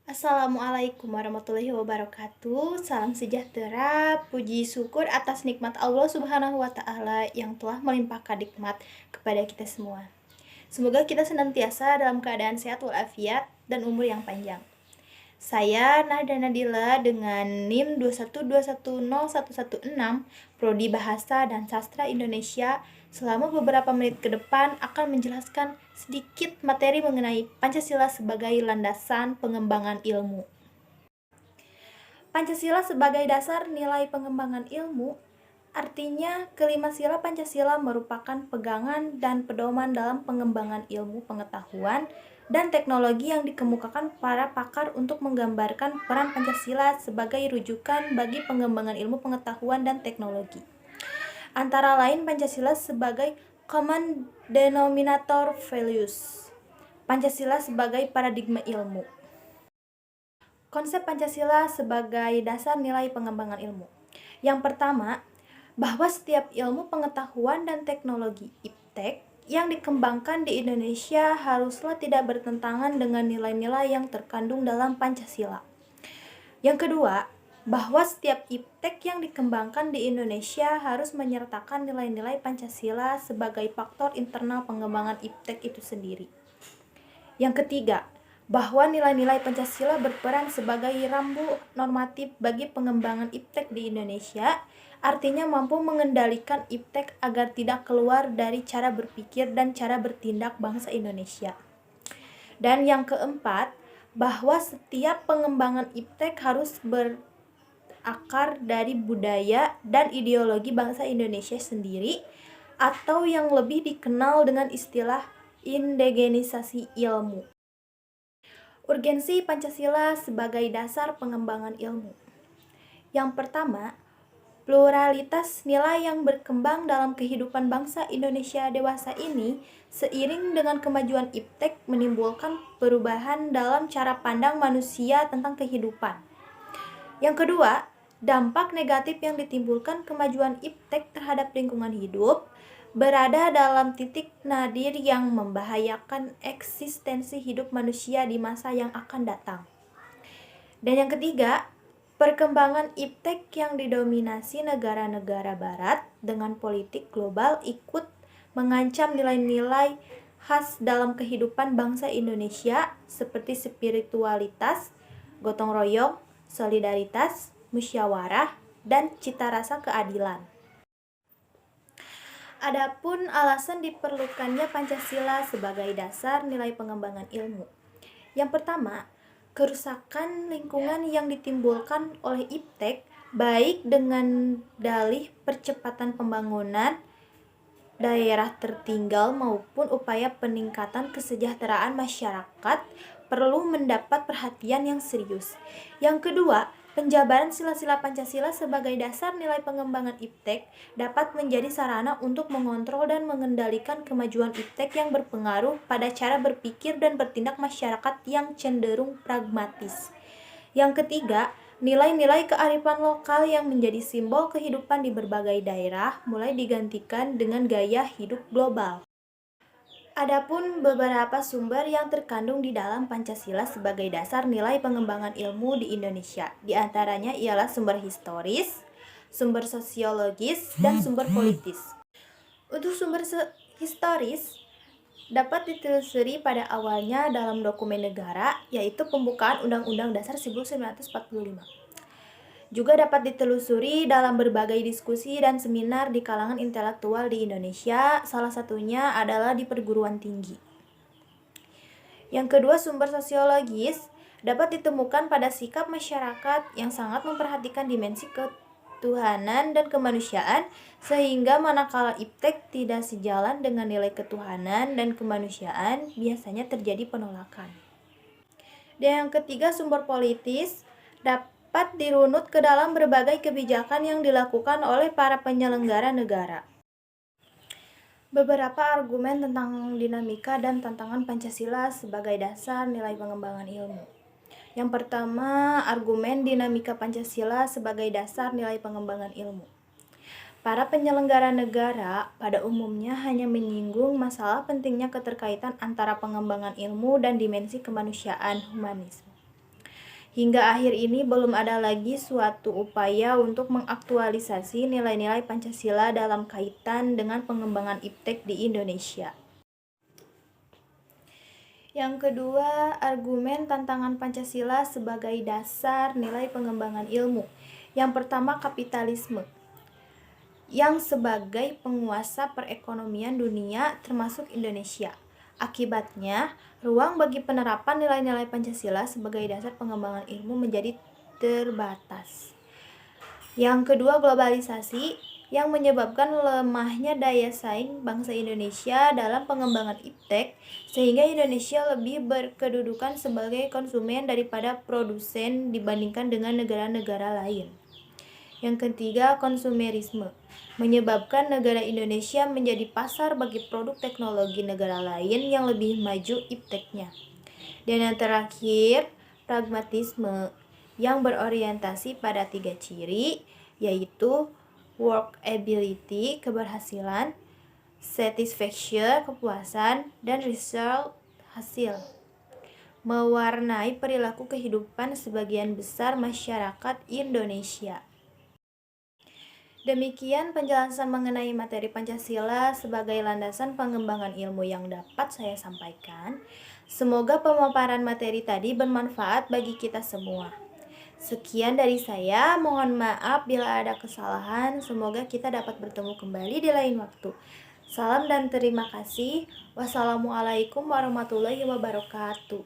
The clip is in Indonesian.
Assalamualaikum warahmatullahi wabarakatuh. Salam sejahtera, puji syukur atas nikmat Allah Subhanahu wa Ta'ala yang telah melimpahkan nikmat kepada kita semua. Semoga kita senantiasa dalam keadaan sehat walafiat dan umur yang panjang. Saya Nada Nadila dengan NIM 212101116 Prodi Bahasa dan Sastra Indonesia. Selama beberapa menit ke depan akan menjelaskan sedikit materi mengenai Pancasila sebagai landasan pengembangan ilmu. Pancasila sebagai dasar nilai pengembangan ilmu artinya kelima sila Pancasila merupakan pegangan dan pedoman dalam pengembangan ilmu pengetahuan dan teknologi yang dikemukakan para pakar untuk menggambarkan peran Pancasila sebagai rujukan bagi pengembangan ilmu pengetahuan dan teknologi. Antara lain Pancasila sebagai common denominator values, Pancasila sebagai paradigma ilmu. Konsep Pancasila sebagai dasar nilai pengembangan ilmu. Yang pertama, bahwa setiap ilmu pengetahuan dan teknologi (IPTEK) yang dikembangkan di Indonesia haruslah tidak bertentangan dengan nilai-nilai yang terkandung dalam Pancasila. Yang kedua, bahwa setiap IPTEK yang dikembangkan di Indonesia harus menyertakan nilai-nilai Pancasila sebagai faktor internal pengembangan IPTEK itu sendiri. Yang ketiga, bahwa nilai-nilai Pancasila berperan sebagai rambu normatif bagi pengembangan IPTEK di Indonesia, artinya mampu mengendalikan IPTEK agar tidak keluar dari cara berpikir dan cara bertindak bangsa Indonesia. Dan yang keempat, bahwa setiap pengembangan IPTEK harus berakar dari budaya dan ideologi bangsa Indonesia sendiri, atau yang lebih dikenal dengan istilah indigenisasi ilmu. Urgensi Pancasila sebagai dasar pengembangan ilmu. Yang pertama, pluralitas nilai yang berkembang dalam kehidupan bangsa Indonesia dewasa ini seiring dengan kemajuan IPTEK menimbulkan perubahan dalam cara pandang manusia tentang kehidupan. Yang kedua, dampak negatif yang ditimbulkan kemajuan IPTEK terhadap lingkungan hidup berada dalam titik nadir yang membahayakan eksistensi hidup manusia di masa yang akan datang. Dan yang ketiga, perkembangan IPTEK yang didominasi negara-negara barat dengan politik global ikut mengancam nilai-nilai khas dalam kehidupan bangsa Indonesia seperti spiritualitas, gotong royong, solidaritas, musyawarah, dan cita rasa keadilan. Adapun alasan diperlukannya Pancasila sebagai dasar nilai pengembangan ilmu. Yang pertama, kerusakan lingkungan yang ditimbulkan oleh IPTEK baik dengan dalih percepatan pembangunan daerah tertinggal maupun upaya peningkatan kesejahteraan masyarakat perlu mendapat perhatian yang serius. Yang kedua, penjabaran sila-sila Pancasila sebagai dasar nilai pengembangan IPTEK dapat menjadi sarana untuk mengontrol dan mengendalikan kemajuan IPTEK yang berpengaruh pada cara berpikir dan bertindak masyarakat yang cenderung pragmatis. Yang ketiga, nilai-nilai kearifan lokal yang menjadi simbol kehidupan di berbagai daerah mulai digantikan dengan gaya hidup global. Adapun beberapa sumber yang terkandung di dalam Pancasila sebagai dasar nilai pengembangan ilmu di Indonesia. Di antaranya ialah sumber historis, sumber sosiologis, dan sumber politis. Untuk sumber historis dapat ditelusuri pada awalnya dalam dokumen negara, yaitu pembukaan Undang-Undang Dasar 1945. Juga dapat ditelusuri dalam berbagai diskusi dan seminar di kalangan intelektual di Indonesia, salah satunya adalah di perguruan tinggi. Yang kedua, sumber sosiologis dapat ditemukan pada sikap masyarakat yang sangat memperhatikan dimensi ketuhanan dan kemanusiaan, sehingga manakala IPTEK tidak sejalan dengan nilai ketuhanan dan kemanusiaan, biasanya terjadi penolakan. Dan yang ketiga, sumber politis dapat dirunut ke dalam berbagai kebijakan yang dilakukan oleh para penyelenggara negara. Beberapa argumen tentang dinamika dan tantangan Pancasila sebagai dasar nilai pengembangan ilmu. Yang pertama, argumen dinamika Pancasila sebagai dasar nilai pengembangan ilmu. Para penyelenggara negara pada umumnya hanya menyinggung masalah pentingnya keterkaitan antara pengembangan ilmu dan dimensi kemanusiaan humanisme. Hingga akhir ini belum ada lagi suatu upaya untuk mengaktualisasi nilai-nilai Pancasila dalam kaitan dengan pengembangan iptek di Indonesia. Yang kedua, argumen tantangan Pancasila sebagai dasar nilai pengembangan ilmu. Yang pertama, kapitalisme yang sebagai penguasa perekonomian dunia termasuk Indonesia. Akibatnya, ruang bagi penerapan nilai-nilai Pancasila sebagai dasar pengembangan ilmu menjadi terbatas. Yang kedua, globalisasi yang menyebabkan lemahnya daya saing bangsa Indonesia dalam pengembangan iptek, sehingga Indonesia lebih berkedudukan sebagai konsumen daripada produsen dibandingkan dengan negara-negara lain. Yang ketiga, konsumerisme menyebabkan negara Indonesia menjadi pasar bagi produk teknologi negara lain yang lebih maju ipteknya. Dan yang terakhir, pragmatisme yang berorientasi pada 3 ciri, yaitu workability, keberhasilan, satisfaction, kepuasan, dan result, hasil, mewarnai perilaku kehidupan sebagian besar masyarakat Indonesia. Demikian penjelasan mengenai materi Pancasila sebagai landasan pengembangan ilmu yang dapat saya sampaikan. Semoga pemaparan materi tadi bermanfaat bagi kita semua. Sekian dari saya, mohon maaf bila ada kesalahan. Semoga kita dapat bertemu kembali di lain waktu. Salam dan terima kasih. Wassalamualaikum warahmatullahi wabarakatuh.